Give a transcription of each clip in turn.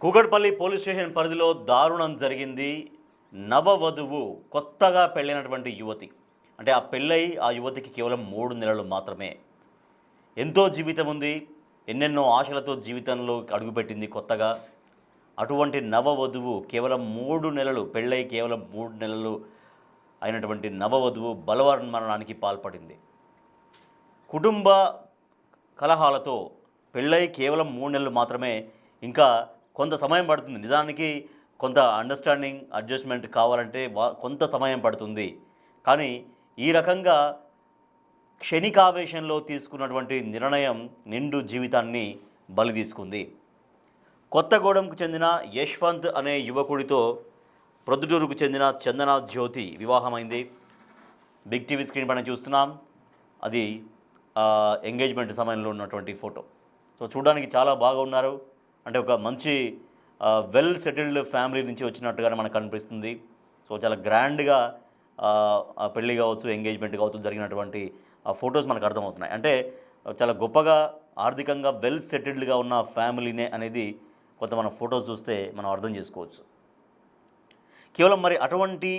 Kukatpally police station పరిధిలో దారుణం జరిగింది. నవవధువు కొత్తగా పెళ్ళైనటువంటి యువతి, అంటే ఆ పెళ్ళై ఆ యువతికి కేవలం 3 నెలలు మాత్రమే. ఎంతో జీవితం ఉంది, ఎన్నెన్నో ఆశలతో జీవితంలో అడుగుపెట్టింది కొత్తగా. అటువంటి నవవధువు కేవలం 3 నెలలు పెళ్ళై కేవలం 3 నెలలు అయినటువంటి నవవధువు బలవన్మరణానికి పాల్పడింది. కుటుంబ కలహాలతో పెళ్ళై కేవలం 3 నెలలు మాత్రమే, ఇంకా కొంత సమయం పడుతుంది. నిజానికి కొంత అండర్స్టాండింగ్ అడ్జస్ట్మెంట్ కావాలంటే కొంత సమయం పడుతుంది. కానీ ఈ రకంగా క్షణికావేశంలో తీసుకున్నటువంటి నిర్ణయం నిండు జీవితాన్ని బలి తీసుకుంది. కొత్తగూడెంకు చెందిన యశ్వంత్ అనే యువకుడితో ప్రొద్దుటూరుకు చెందిన చందన జ్యోతి వివాహమైంది. బిగ్ టీవీ స్క్రీన్ పైన చూస్తున్నాం. అది ఎంగేజ్మెంట్ సమయంలో ఉన్నటువంటి ఫోటో. సో చూడడానికి చాలా బాగా ఉన్నారు. అంటే ఒక మంచి వెల్ సెటిల్డ్ ఫ్యామిలీ నుంచి వచ్చినట్టుగానే మనకు కనిపిస్తుంది. సో చాలా గ్రాండ్గా పెళ్ళి కావచ్చు, ఎంగేజ్మెంట్ కావచ్చు జరిగినటువంటి ఆ ఫొటోస్ మనకు అర్థమవుతున్నాయి. అంటే చాలా గొప్పగా ఆర్థికంగా వెల్ సెటిల్డ్గా ఉన్న ఫ్యామిలీనే అనేది కొంత మన ఫొటోస్ చూస్తే మనం అర్థం చేసుకోవచ్చు. కేవలం మరి అటువంటి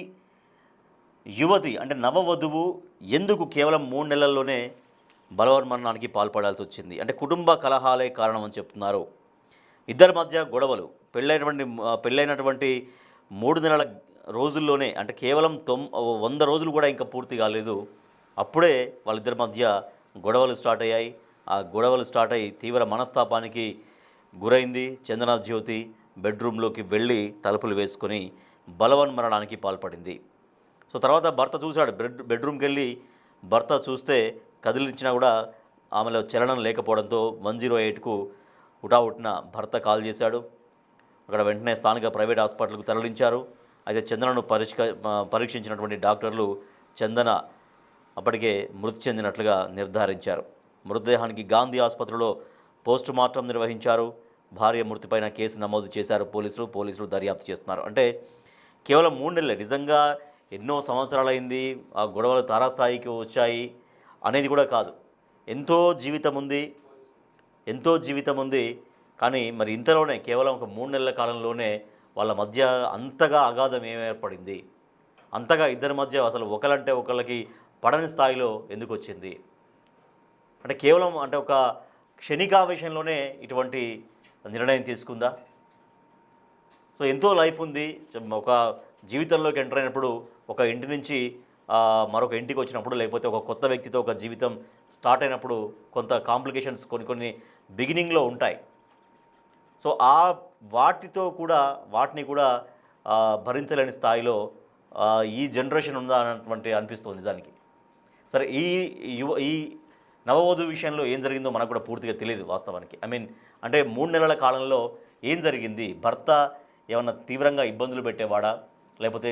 యువతి అంటే నవవధువు ఎందుకు కేవలం 3 నెలల్లోనే బలవన్మరణానికి పాల్పడాల్సి వచ్చింది? అంటే కుటుంబ కలహాలే కారణం అని చెప్తున్నారు. ఇద్దరి మధ్య గొడవలు పెళ్ళైనటువంటి 3 నెలల రోజుల్లోనే, అంటే కేవలం 100 రోజులు కూడా ఇంకా పూర్తి కాలేదు, అప్పుడే వాళ్ళిద్దరి మధ్య గొడవలు స్టార్ట్ అయ్యాయి. ఆ గొడవలు స్టార్ట్ అయ్యి తీవ్ర మనస్తాపానికి గురైంది. చందన జ్యోతి బెడ్రూమ్లోకి వెళ్ళి తలుపులు వేసుకొని బలవన్మరణానికి పాల్పడింది. సో తర్వాత భర్త చూశాడు, బెడ్రూమ్కి వెళ్ళి భర్త చూస్తే కదిలించినా కూడా ఆమెలో చలనం లేకపోవడంతో 108కు హుటాహుటిన భర్త కాల్ చేశాడు. అక్కడ వెంటనే స్థానిక ప్రైవేట్ హాస్పిటల్కు తరలించారు. అయితే చందనను పరీక్షించినటువంటి డాక్టర్లు చందన అప్పటికే మృతి చెందినట్లుగా నిర్ధారించారు. మృతదేహానికి గాంధీ ఆసుపత్రిలో పోస్ట్ మార్టం నిర్వహించారు. భార్య మృతిపైన కేసు నమోదు చేశారు పోలీసులు దర్యాప్తు చేస్తున్నారు. అంటే కేవలం 3 నెలలే, నిజంగా ఎన్నో సంవత్సరాలైంది, ఆ గొడవలు తారాస్థాయికి వచ్చాయి అనేది కూడా కాదు. ఎంతో జీవితం ఉంది. కానీ మరి ఇంతలోనే కేవలం ఒక 3 నెలల కాలంలోనే వాళ్ళ మధ్య అంతగా అగాధం ఏర్పడింది? అంతగా ఇద్దరి మధ్య అసలు ఒకరంటే ఒకళ్ళకి పడని స్థాయిలో ఎందుకు వచ్చింది? అంటే కేవలం అంటే ఒక క్షణికావేశంలోనే ఇటువంటి నిర్ణయం తీసుకుందా? సో ఎంతో లైఫ్ ఉంది. ఒక జీవితంలోకి ఎంటర్ అయినప్పుడు, ఒక ఇంటి నుంచి మరొక ఇంటికి వచ్చినప్పుడు, లేకపోతే ఒక కొత్త వ్యక్తితో ఒక జీవితం స్టార్ట్ అయినప్పుడు కొంత కాంప్లికేషన్స్ కొన్ని బిగినింగ్లో ఉంటాయి. సో వాటిని కూడా భరించలేని స్థాయిలో ఈ జనరేషన్ ఉందా అన్నటువంటి అనిపిస్తుంది నిజానికి. సరే, ఈ నవవధువు విషయంలో ఏం జరిగిందో మనకు కూడా పూర్తిగా తెలియదు వాస్తవానికి. అంటే 3 నెలల కాలంలో ఏం జరిగింది? భర్త ఏమన్నా తీవ్రంగా ఇబ్బందులు పెట్టేవాడా, లేకపోతే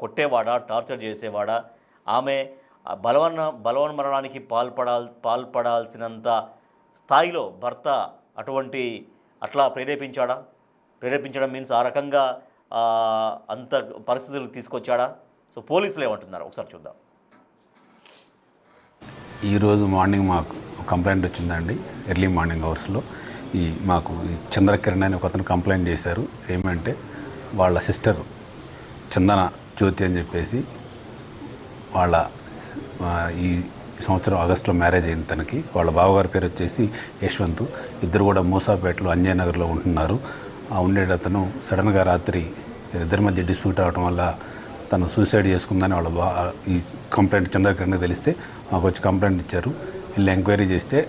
కొట్టేవాడా, టార్చర్ చేసేవాడా? ఆమె బలవన్మరణానికి పాల్పడాల్సినంత స్థాయిలో భర్త అట్లా ప్రేరేపించడం మీన్స్ ఆ రకంగా అంత పరిస్థితులు తీసుకొచ్చాడా? సో పోలీసులు ఏమంటున్నారు ఒకసారి చూద్దాం. ఈరోజు మార్నింగ్ మాకు కంప్లైంట్ వచ్చిందండి. ఎర్లీ మార్నింగ్ అవర్స్లో మాకు చంద్రకిరణ్ అని ఒక అతను కంప్లైంట్ చేశారు. ఏమంటే వాళ్ళ సిస్టర్ చందన జ్యోతి అని చెప్పేసి వాళ్ళ ఈ సంవత్సరం ఆగస్టులో మ్యారేజ్ అయింది తనకి. వాళ్ళ బావగారి పేరు వచ్చేసి యశ్వంత్. ఇద్దరు కూడా మూసాపేటలో అంజయ్ నగర్లో ఉంటున్నారు. ఆ ఉండేటతను సడన్గా రాత్రి ఇద్దరి మధ్య డిస్ప్యూట్ అవడం వల్ల తను సూసైడ్ చేసుకుందని ఈ కంప్లైంట్ చంద్రకిరణ్కి తెలిస్తే మాకు వచ్చి కంప్లైంట్ ఇచ్చారు. వీళ్ళు ఎంక్వైరీ చేస్తే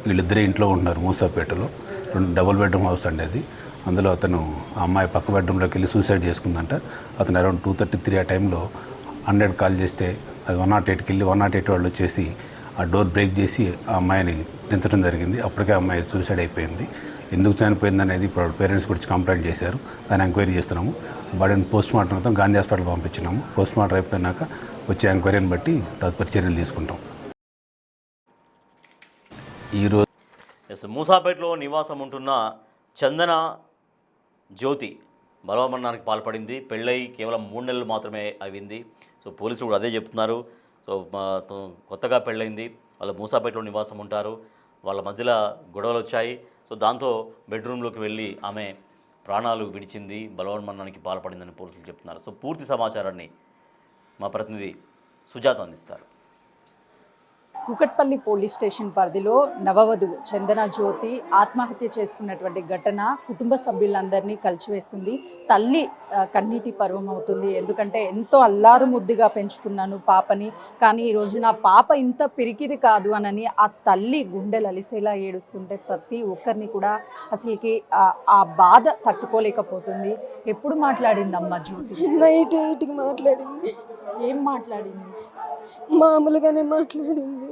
వీళ్ళిద్దరే ఇంట్లో ఉంటున్నారు మూసాపేటలో. 2 డబుల్ బెడ్రూమ్ హౌస్ అండి అది. అందులో అతను ఆ అమ్మాయి పక్క బెడ్రూమ్లోకి వెళ్ళి సూసైడ్ చేసుకుందంట. అతను అరౌండ్ 2:33 ఆ టైంలో 100 కాల్ చేస్తే అది 108కి వెళ్ళి 108 వాళ్ళు వచ్చేసి ఆ డోర్ బ్రేక్ చేసి ఆ అమ్మాయిని దించడం జరిగింది. అప్పటికే ఆ అమ్మాయి సూసైడ్ అయిపోయింది. ఎందుకు చనిపోయింది అనేది ఇప్పుడు పేరెంట్స్ గురించి కంప్లైంట్ చేశారు. దాన్ని ఎంక్వైరీ చేస్తున్నాము. బాడీని పోస్ట్ మార్టం మొత్తం గాంధీ హాస్పిటల్ పంపించినాము. పోస్ట్ మార్టం అయిపోయినాక వచ్చే ఎంక్వైరీని బట్టి తదుపరి చర్యలు తీసుకుంటాం. ఈరోజు మూసాపేటలో నివాసం ఉంటున్న చందన జ్యోతి బలవన్మరణానికి పాల్పడింది. పెళ్ళై కేవలం 3 నెలలు మాత్రమే అయింది. సో పోలీసులు కూడా అదే చెప్తున్నారు. సో కొత్తగా పెళ్ళైంది, వాళ్ళు మూసాపేటలో నివాసం ఉంటారు, వాళ్ళ మధ్యలో గొడవలు వచ్చాయి. సో దాంతో బెడ్రూమ్లోకి వెళ్ళి ఆమె ప్రాణాలు విడిచింది, బలవన్మరణానికి పాల్పడిందని పోలీసులు చెప్తున్నారు. సో పూర్తి సమాచారాన్ని మా ప్రతినిధి సుజాత అందిస్తారు. కూకట్పల్లి పోలీస్ స్టేషన్ పరిధిలో నవవధువు చందన జ్యోతి ఆత్మహత్య చేసుకున్నటువంటి ఘటన కుటుంబ సభ్యులందరినీ కలిచివేస్తుంది. తల్లి కన్నీటి పర్వం అవుతుంది. ఎందుకంటే ఎంతో అల్లారు ముద్దుగా పెంచుకున్నాను పాపని, కానీ ఈరోజు నా పాప ఇంత పిరికిది కాదు అనని ఆ తల్లి గుండెలు అలిసేలా ఏడుస్తుంటే ప్రతి ఒక్కరిని కూడా అసలుకి ఆ బాధ తట్టుకోలేకపోతుంది. ఎప్పుడు మాట్లాడిందమ్మా జ్యోతి? నైట్ 8కి మాట్లాడింది. ఏం మాట్లాడింది? మామూలుగానే మాట్లాడింది.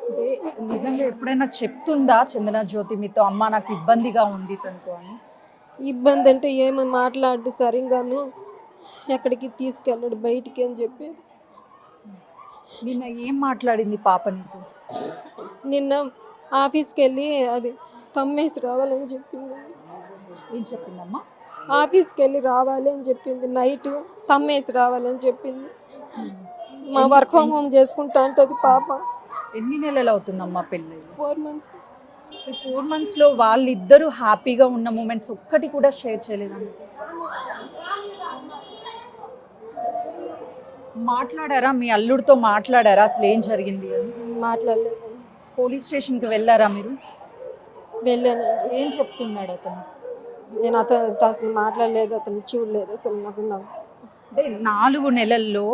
అంటే నిజంగా ఎప్పుడైనా చెప్తుందా చందన జ్యోతి మీతో, అమ్మ నాకు ఇబ్బందిగా ఉంది తనతో అని? ఇబ్బంది అంటే ఏమో మాట్లాడి సరిగాను ఎక్కడికి తీసుకెళ్ళాడు బయటికి అని చెప్పేది. నిన్న ఏం మాట్లాడింది పాప నీతో? నిన్న ఆఫీస్కి వెళ్ళి అది తమ్మేసి రావాలని చెప్పింది. ఏం చెప్పిందమ్మా? ఆఫీస్కి వెళ్ళి రావాలి అని చెప్పింది. నైట్ తమ్మేసి రావాలని చెప్పింది. మా వర్క్ ఫ్రమ్ హోమ్ చేసుకుంటా అంటది పాప. ఎన్ని నెలలు అవుతుందమ్మా పెళ్ళి? 4 months. 4 monthsలో వాళ్ళిద్దరూ హ్యాపీగా ఉన్న మూమెంట్స్ ఒక్కటి కూడా షేర్ చేయలేదండి? మాట్లాడారా? మీ అల్లుడితో మాట్లాడారా అసలు ఏం జరిగింది అని? మాట్లాడలేదు. పోలీస్ స్టేషన్కి వెళ్ళారా మీరు? వెళ్ళాను. ఏం చెప్తున్నాడు అతను? నేను అతనితో అసలు మాట్లాడలేదు, అతను చూడలేదు అసలు. నాకు అంటే 4 నెలల్లో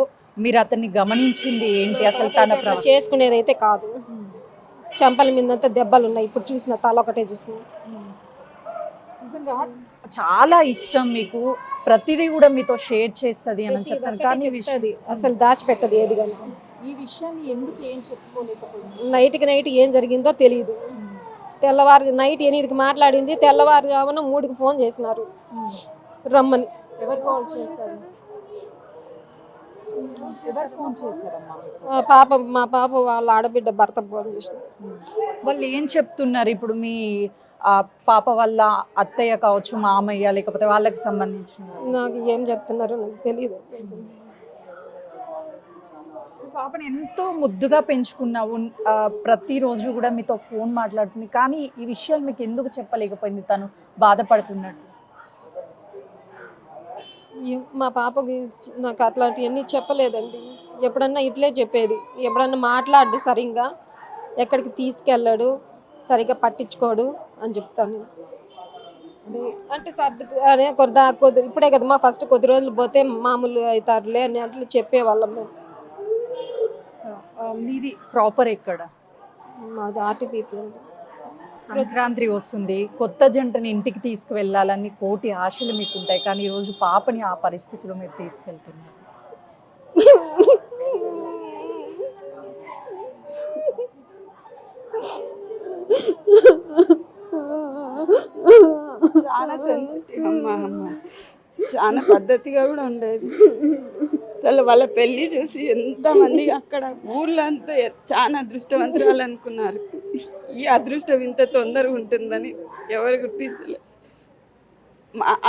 మీరు అతన్ని గమనించింది ఏంటి అసలు? తన చేసుకునేది అయితే కాదు. చెంపల మీదంతా దెబ్బలు ఉన్నాయి. ఇప్పుడు చూసిన తల ఒకటే చూసిన. నిజంగా చాలా ఇష్టం మీకు, ప్రతిదీ కూడా మీతో షేర్ చేస్తుంది అని చెప్తాను, కానీ అది అసలు దాచిపెట్టదు ఏది కానీ. ఈ విషయాన్ని ఎందుకు ఏం చెప్పుకోలేకపోయింది? నైట్ ఏం జరిగిందో తెలియదు. తెల్లవారు నైట్ 8కి మాట్లాడింది. తెల్లవారుజామున 3కి ఫోన్ చేసినారు రమ్మని. ఎవరు కాల్ చేశారు? ఎవరు ఫోన్ చేశారమ్మా? మా పాప వాళ్ళ ఆడబిడ్డ భర్త ఫోన్ చేసిన. వాళ్ళు ఏం చెప్తున్నారు ఇప్పుడు? మీ పాప వల్ల అత్తయ్య కావచ్చు, మామయ్య, లేకపోతే వాళ్ళకి సంబంధించిన నాకు ఏం చెప్తున్నారో నాకు తెలియదు. పాపని ఎంతో ముద్దుగా పెంచుకున్నావు, ప్రతిరోజు కూడా మీతో ఫోన్ మాట్లాడుతుంది, కానీ ఈ విషయాలు మీకు ఎందుకు చెప్పలేకపోయింది తను బాధపడుతున్నట్టు? మా పాపకి నాకు అట్లాంటివన్నీ చెప్పలేదండి. ఎప్పుడన్నా ఇట్లే చెప్పేది. ఎప్పుడన్నా మాట్లాడి సరిగ్గా ఎక్కడికి తీసుకెళ్ళాడు, సరిగ్గా పట్టించుకోడు అని చెప్తాను. అంటే అదే ఇప్పుడే కదమ్మా ఫస్ట్ కొద్ది రోజులు పోతే మామూలు అవుతారులే అని అట్లా చెప్పేవాళ్ళం మేము. మీది ప్రాపర్ ఎక్కడ? మాది ఆర్టీపీపీ. సంక్రాంతి వస్తుంది, కొత్త జంటని ఇంటికి తీసుకువెళ్ళాలని కోటి ఆశలు మీకు ఉంటాయి, కానీ ఈరోజు పాపని ఆ పరిస్థితిలో మీరు తీసుకెళ్తున్నారు. చాలా సెన్సిటివ్ అమ్మ, చాలా పద్ధతిగా కూడా ఉండేది. అసలు వాళ్ళ పెళ్ళి చూసి ఎంతమంది అక్కడ ఊర్లో అంతా చాలా అదృష్టవంతురాలు అనుకున్నారు. ఈ అదృష్టం ఇంత తొందరగా ఉంటుందని ఎవరు గుర్తించలేదు.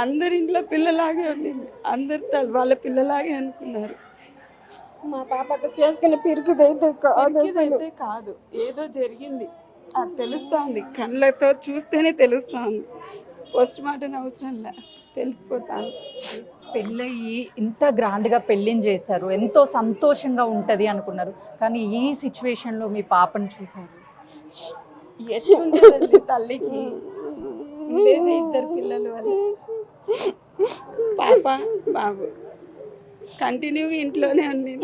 అందరింట్లో పిల్లలాగే ఉండింది. అందరు వాళ్ళ పిల్లలాగే అనుకున్నారు. మా పాప చేసుకునే పిరికిదైతే కాదు, ఏదో జరిగింది అది తెలుస్తుంది. కళ్ళతో చూస్తేనే తెలుస్తుంది. పోస్ట్ మార్టం అవసరం లే, తెలిసిపోతాను. పెళ్ళయి ఇంత గ్రాండ్గా పెళ్ళిని చేశారు, ఎంతో సంతోషంగా ఉంటుంది అనుకున్నారు, కానీ ఈ సిచ్యువేషన్లో మీ పాపను చూశారు. ఎట్లుండేదండి తల్లికి? ఉండేది 2 పిల్లలు వాళ్ళు, పాప బాబు. కంటిన్యూగా ఇంట్లోనే ఉంది.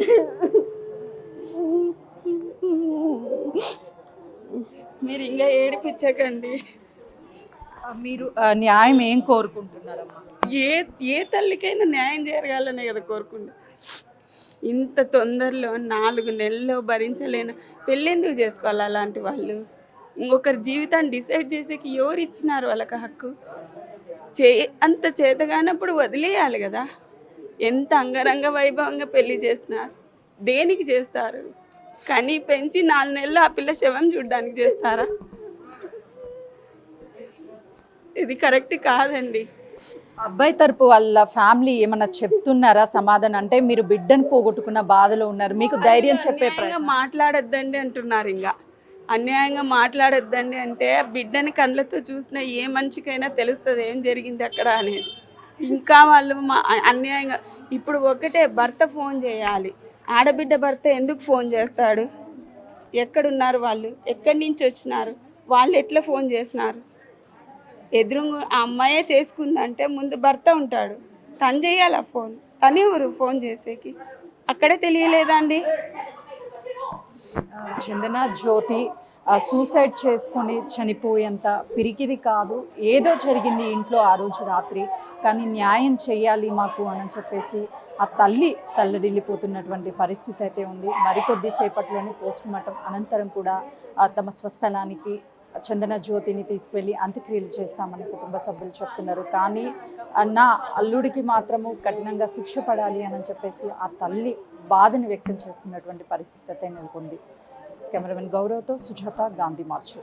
మీరు ఇంకా ఏడిపించకండి. మీరు న్యాయం ఏం కోరుకుంటున్నారమ్మా? ఏ తల్లికైనా న్యాయం జరగాలనే కదా కోరుకుంటా. ఇంత తొందరలో 4 నెలల్లో భరించలేను పెళ్ళెందుకు చేసుకోవాలి అలాంటి వాళ్ళు? ఇంకొకరి జీవితాన్ని డిసైడ్ చేసేకి ఎవరు ఇచ్చినారు వాళ్ళకి హక్కు? అంత చేతగానప్పుడు వదిలేయాలి కదా. ఎంత అంగరంగ వైభవంగా పెళ్లి చేస్తున్నారు, దేనికి చేస్తారు? కని పెంచి 4 నెలలు ఆ పిల్ల శవం చూడడానికి చేస్తారా? ఇది కరెక్ట్ కాదండి. అబ్బాయి తరపు వాళ్ళ ఫ్యామిలీ ఏమన్నా చెప్తున్నారా సమాధానం? అంటే మీరు బిడ్డను పోగొట్టుకున్న బాధలో ఉన్నారు, మీకు ధైర్యం చెప్పే ప్రయత్నం. మాట్లాడొద్దండి అంటున్నారు. ఇంకా అన్యాయంగా మాట్లాడొద్దండి అంటే బిడ్డని కళ్ళతో చూసిన ఏ మనిషికైనా తెలుస్తుంది ఏం జరిగింది అక్కడ అనేది. ఇంకా వాళ్ళు అన్యాయంగా ఇప్పుడు ఒకటే భర్త ఫోన్ చేయాలి, ఆడబిడ్డ భర్త ఎందుకు ఫోన్ చేస్తాడు? ఎక్కడున్నారు వాళ్ళు? ఎక్కడి నుంచి వచ్చినారు? వాళ్ళు ఎట్లా ఫోన్ చేసినారు? ఎదురు ఆ అమ్మాయే చేసుకుందంటే ముందు భర్త ఉంటాడు, తను చేయాలి ఆ ఫోన్. తను ఎవరు ఫోన్ చేసేకి? అక్కడే తెలియలేదండి. చందన జ్యోతి సూసైడ్ చేసుకొని చనిపోయేంత పిరికిది కాదు. ఏదో జరిగింది ఇంట్లో ఆ రోజు రాత్రి, కానీ న్యాయం చేయాలి మాకు అని చెప్పేసి ఆ తల్లి తల్లడిల్లిపోతున్నటువంటి పరిస్థితి అయితే ఉంది. మరికొద్ది సేపట్లోనే పోస్ట్ మార్టం అనంతరం కూడా తమ స్వస్థలానికి చందన జ్యోతిని తీసుకువెళ్ళి అంత్యక్రియలు చేస్తామని కుటుంబ సభ్యులు చెప్తున్నారు. కానీ నా అల్లుడికి మాత్రము కఠినంగా శిక్ష పడాలి అని చెప్పేసి ఆ తల్లి బాధని వ్యక్తం చేస్తున్నటువంటి పరిస్థితి అయితే నెలకొంది. కెమెరామెన్ గౌరవ్తో సుజాత, గాంధీ మార్చ్.